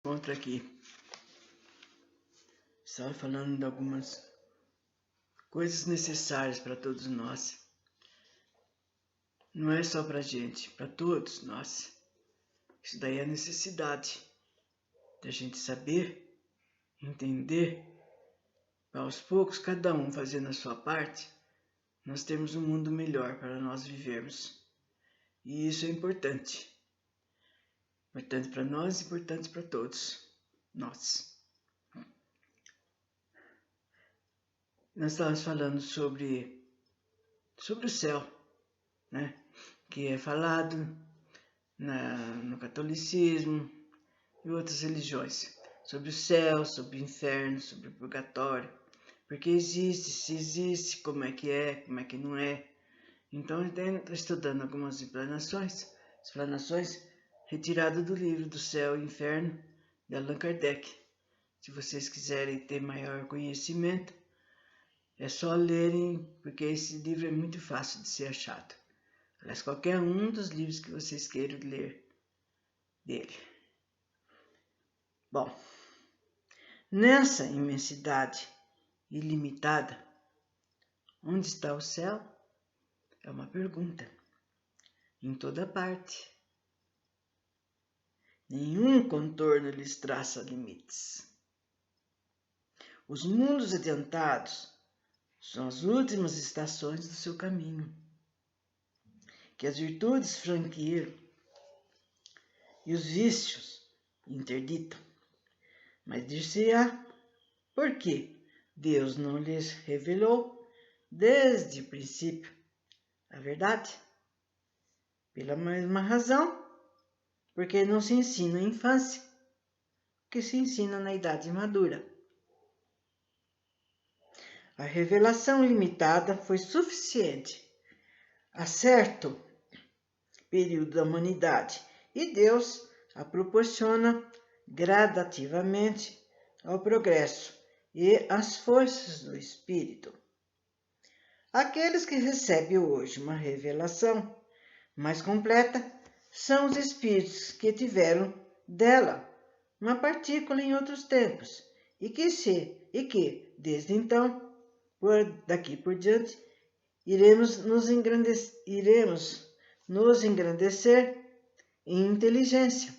Outra aqui. Estava falando de algumas coisas necessárias para todos nós. Não é só para a gente, para todos nós. Isso daí é necessidade da gente saber, entender, para aos poucos, cada um fazendo a sua parte, nós temos um mundo melhor para nós vivermos. E isso é importante. Importante para nós, importante para todos nós. Nós estávamos falando sobre o céu, né? Que é falado no catolicismo e outras religiões. Sobre o céu, sobre o inferno, sobre o purgatório. Porque existe, se existe, como é que não é. Então, estou estudando algumas explanações retiradas do livro do Céu e Inferno, de Allan Kardec. Se vocês quiserem ter maior conhecimento, é só lerem, porque esse livro é muito fácil de ser achado. Aliás, qualquer um dos livros que vocês queiram ler dele. Bom, nessa imensidade ilimitada, onde está o céu? É uma pergunta. Em toda parte. Nenhum contorno lhes traça limites. Os mundos adiantados são as últimas estações do seu caminho, que as virtudes franqueiam e os vícios interditam. Mas dir-se-á, por que Deus não lhes revelou desde o princípio a verdade? Pela mesma razão, porque não se ensina na infância, que se ensina na idade madura. A revelação limitada foi suficiente a certo período da humanidade, e Deus a proporciona gradativamente ao progresso e às forças do espírito. Aqueles que recebem hoje uma revelação mais completa são os espíritos que tiveram dela uma partícula em outros tempos e que desde então, daqui por diante, iremos nos engrandecer em inteligência.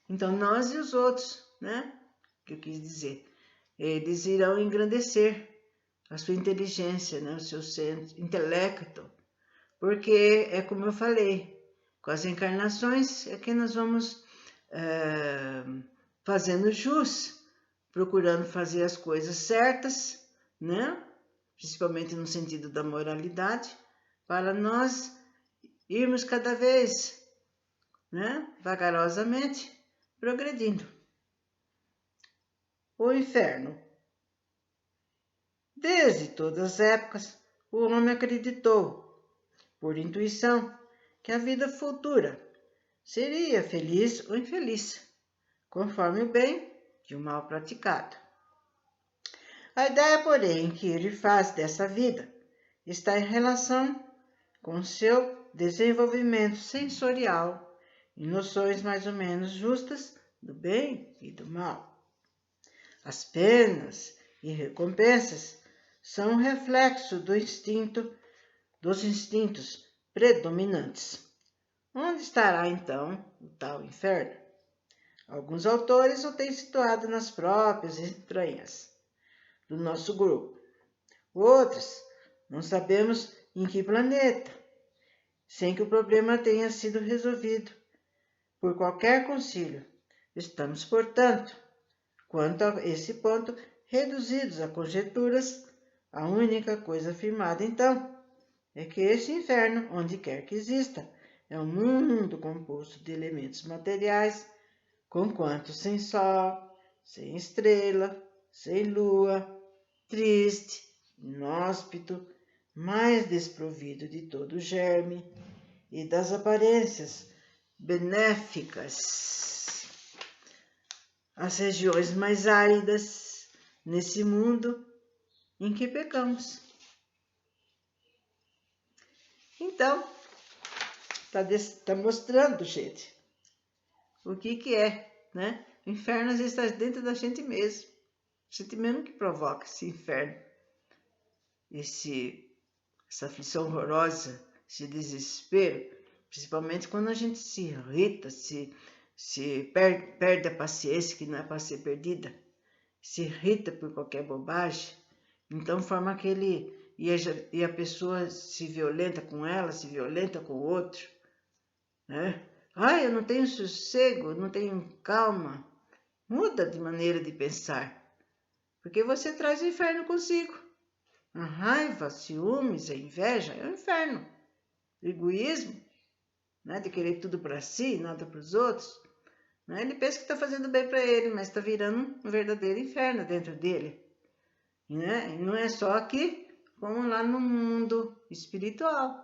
Então, nós e os outros, né? Que eu quis dizer, eles irão engrandecer a sua inteligência, né? O seu intelecto, porque é como eu falei, com as encarnações é que nós vamos fazendo jus, procurando fazer as coisas certas, né? Principalmente no sentido da moralidade, para nós irmos cada vez, né? Vagarosamente progredindo. O inferno. Desde todas as épocas, o homem acreditou, por intuição, que a vida futura seria feliz ou infeliz, conforme o bem e o mal praticado. A ideia, porém, que ele faz dessa vida está em relação com seu desenvolvimento sensorial e noções mais ou menos justas do bem e do mal. As penas e recompensas são um reflexo dos instintos predominantes. Onde estará, então, o tal inferno? Alguns autores o têm situado nas próprias entranhas do nosso grupo. Outros, não sabemos em que planeta, sem que o problema tenha sido resolvido por qualquer concílio. Estamos, portanto, quanto a esse ponto, reduzidos a conjecturas. A única coisa afirmada, então, é que esse inferno, onde quer que exista, é um mundo composto de elementos materiais, conquanto sem sol, sem estrela, sem lua, triste, inóspito, mais desprovido de todo germe e das aparências benéficas. As regiões mais áridas nesse mundo em que pecamos. Então, está mostrando, gente, o que é, né? O inferno às vezes está dentro da gente mesmo. A gente mesmo que provoca esse inferno, essa aflição horrorosa, esse desespero, principalmente quando a gente se irrita, perde a paciência, que não é para ser perdida, se irrita por qualquer bobagem, então forma aquele... E a pessoa se violenta com ela, se violenta com o outro, né? Ai, eu não tenho sossego, não tenho calma. Muda de maneira de pensar, porque você traz o inferno consigo. A raiva, ciúmes, a inveja é o inferno. O egoísmo, né, de querer tudo para si, nada para os outros. Né? Ele pensa que está fazendo bem para ele, mas está virando um verdadeiro inferno dentro dele. Né? E não é só aqui, como lá no mundo espiritual.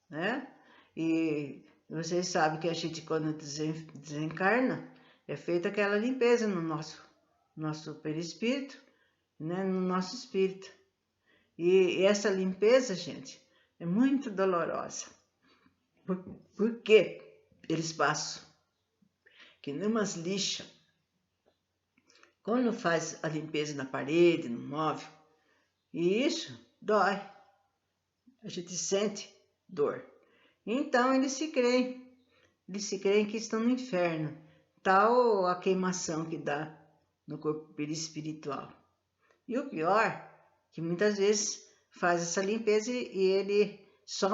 Né? E vocês sabem que a gente, quando desencarna, é feita aquela limpeza no nosso perispírito, né? No nosso espírito. E essa limpeza, gente, é muito dolorosa. Por quê? Eles passam que nem umas lixas. Quando faz a limpeza na parede, no móvel, e isso dói. A gente sente dor. Então eles se creem que estão no inferno. Tal a queimação que dá no corpo perispiritual. E o pior, que muitas vezes faz essa limpeza e ele só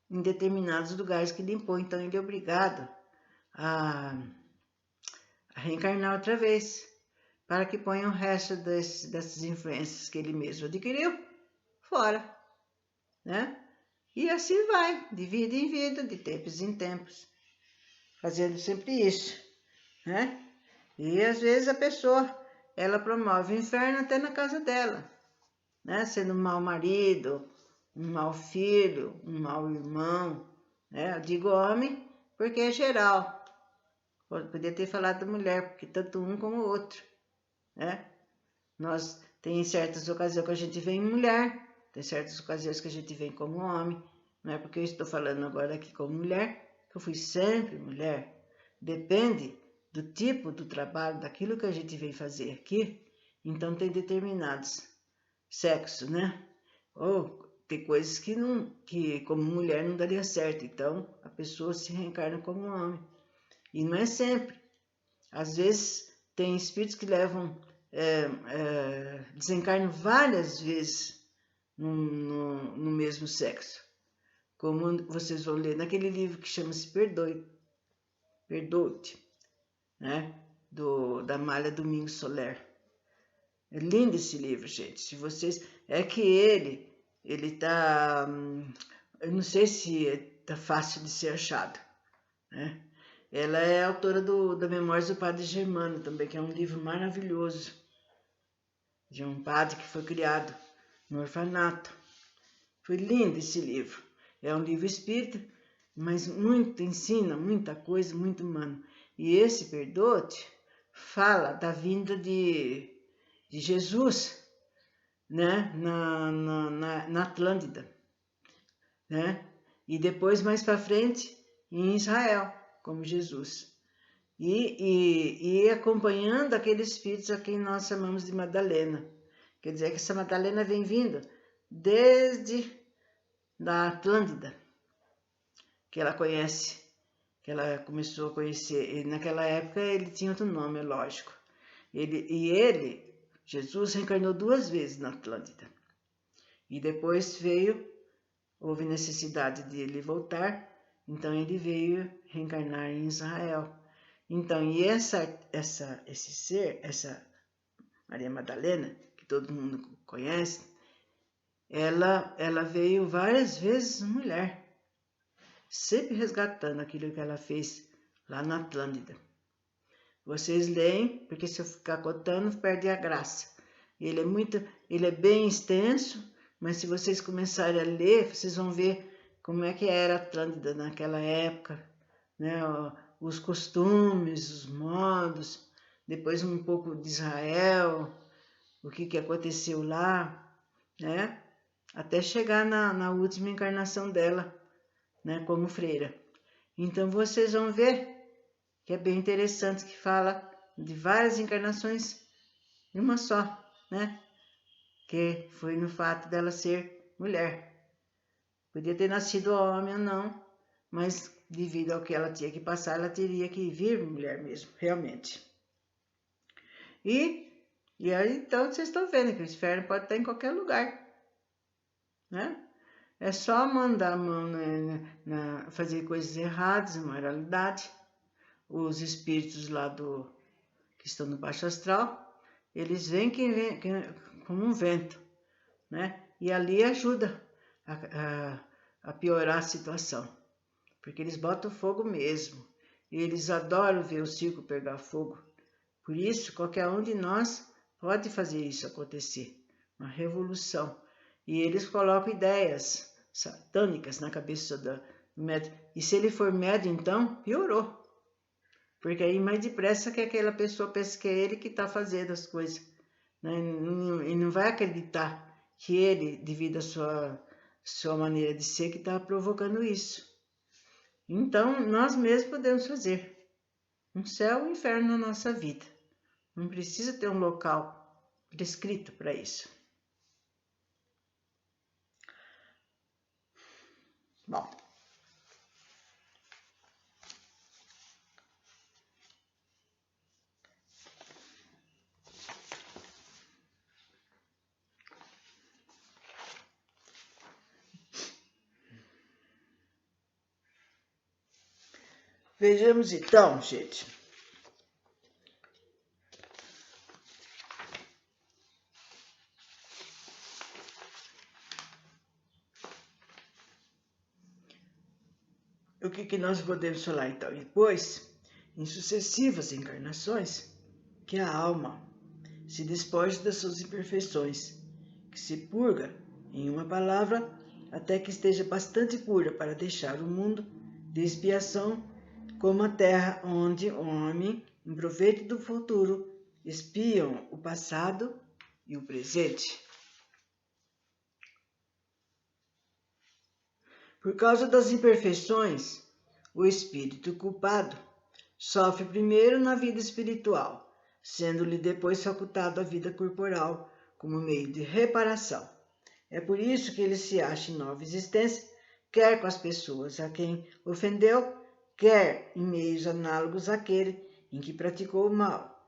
em determinados lugares que limpou. Então ele é obrigado a reencarnar outra vez, para que ponha o resto dessas influências que ele mesmo adquiriu fora, né? E assim vai, de vida em vida, de tempos em tempos, fazendo sempre isso, né? E às vezes a pessoa, ela promove o inferno até na casa dela, né? Sendo um mau marido, um mau filho, um mau irmão, né? Eu digo homem porque é geral. Podia ter falado da mulher, porque tanto um como o outro, né? Tem certas ocasiões que a gente vem mulher, tem certas ocasiões que a gente vem como homem. Não é porque eu estou falando agora aqui como mulher, que eu fui sempre mulher. Depende do tipo do trabalho, daquilo que a gente vem fazer aqui. Então tem determinados sexos, né? Ou tem coisas que como mulher não daria certo. Então a pessoa se reencarna como homem. E não é sempre. Às vezes tem espíritos que levam, desencarnam várias vezes no mesmo sexo. Como vocês vão ler naquele livro que chama-se Perdoe-te, né? Da Amália Domingos Soler. É lindo esse livro, gente. Se vocês... É que ele tá... eu não sei se tá fácil de ser achado, né? Ela é autora da Memórias do Padre Germano também, que é um livro maravilhoso, de um padre que foi criado no orfanato. Foi lindo esse livro. É um livro espírita, mas ensina muita coisa, muito humano. E esse Perdoe-te fala da vinda de Jesus, né, na Atlântida, né? E depois, mais para frente, em Israel, como Jesus. E acompanhando aqueles espíritos a quem nós chamamos de Madalena. Quer dizer que essa Madalena vem vindo desde da Atlântida, que ela conhece, que ela começou a conhecer. E naquela época ele tinha outro nome, é lógico. Jesus, reencarnou 2 vezes na Atlântida. E depois houve necessidade de ele voltar, então ele veio reencarnar em Israel. Então, e esse ser, essa Maria Madalena, que todo mundo conhece, ela veio várias vezes mulher, sempre resgatando aquilo que ela fez lá na Atlântida. Vocês leem, porque se eu ficar contando, perde a graça. Ele é bem extenso, mas se vocês começarem a ler, vocês vão ver como é que era a Atlântida naquela época, né? Os costumes, os modos, depois um pouco de Israel, o que aconteceu lá, né? Até chegar na última encarnação dela, né? Como freira. Então vocês vão ver que é bem interessante, que fala de várias encarnações em uma só, né? Que foi no fato dela ser mulher. Podia ter nascido homem ou não, mas devido ao que ela tinha que passar, ela teria que vir mulher mesmo, realmente. E aí, então, vocês estão vendo que o inferno pode estar em qualquer lugar, né? É só mandar a mão fazer coisas erradas, imoralidade. Os espíritos lá que estão no baixo astral, eles vêm como um vento, né? E ali ajuda a piorar a situação, porque eles botam fogo mesmo. E eles adoram ver o circo pegar fogo. Por isso, qualquer um de nós pode fazer isso acontecer, uma revolução. E eles colocam ideias satânicas na cabeça do médium. E se ele for médium, então, piorou. Porque aí mais depressa que aquela pessoa pensa que é ele que está fazendo as coisas, né? E não vai acreditar que ele, devido à sua maneira de ser, que está provocando isso. Então, nós mesmos podemos fazer um céu e um inferno na nossa vida. Não precisa ter um local prescrito para isso. Bom. Vejamos então, gente. O que nós podemos falar então? Depois, em sucessivas encarnações, que a alma se despoja das suas imperfeições, que se purga, em uma palavra, até que esteja bastante pura para deixar o mundo de expiação, como a terra onde o homem, em proveito do futuro, espiam o passado e o presente. Por causa das imperfeições, o espírito culpado sofre primeiro na vida espiritual, sendo-lhe depois facultado a vida corporal como meio de reparação. É por isso que ele se acha em nova existência, quer com as pessoas a quem ofendeu, quer em meios análogos àquele em que praticou o mal,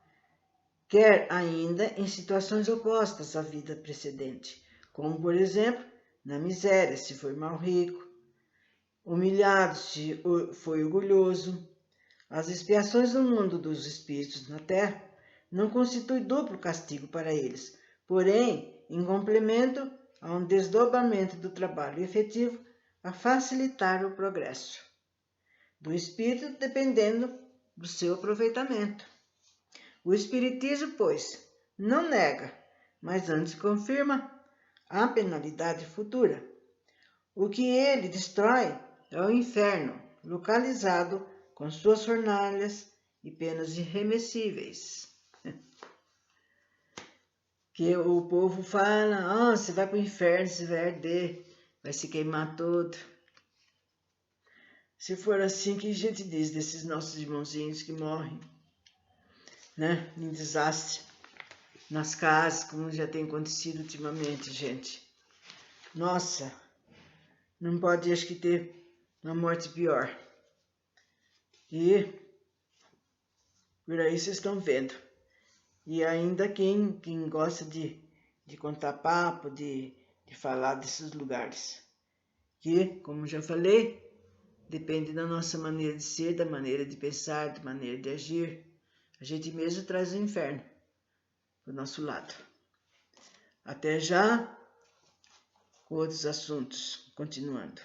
quer ainda em situações opostas à vida precedente, como, por exemplo, na miséria, se foi mal rico, humilhado, se foi orgulhoso. As expiações no mundo dos espíritos na terra não constituem duplo castigo para eles, porém, em complemento a um desdobramento do trabalho efetivo a facilitar o progresso do espírito, dependendo do seu aproveitamento. O espiritismo, pois, não nega, mas antes confirma a penalidade futura. O que ele destrói é o inferno, localizado com suas fornalhas e penas irremessíveis. Que o povo fala, você vai para o inferno, você vai arder, vai se queimar todo. Se for assim, que a gente diz desses nossos irmãozinhos que morrem, né, em desastre, nas casas, como já tem acontecido ultimamente, gente. Nossa, não pode, acho que, ter uma morte pior. E por aí vocês estão vendo. E ainda quem gosta de contar papo, de falar desses lugares. Que, como já falei, depende da nossa maneira de ser, da maneira de pensar, da maneira de agir. A gente mesmo traz o inferno para o nosso lado. Até já, com outros assuntos, continuando.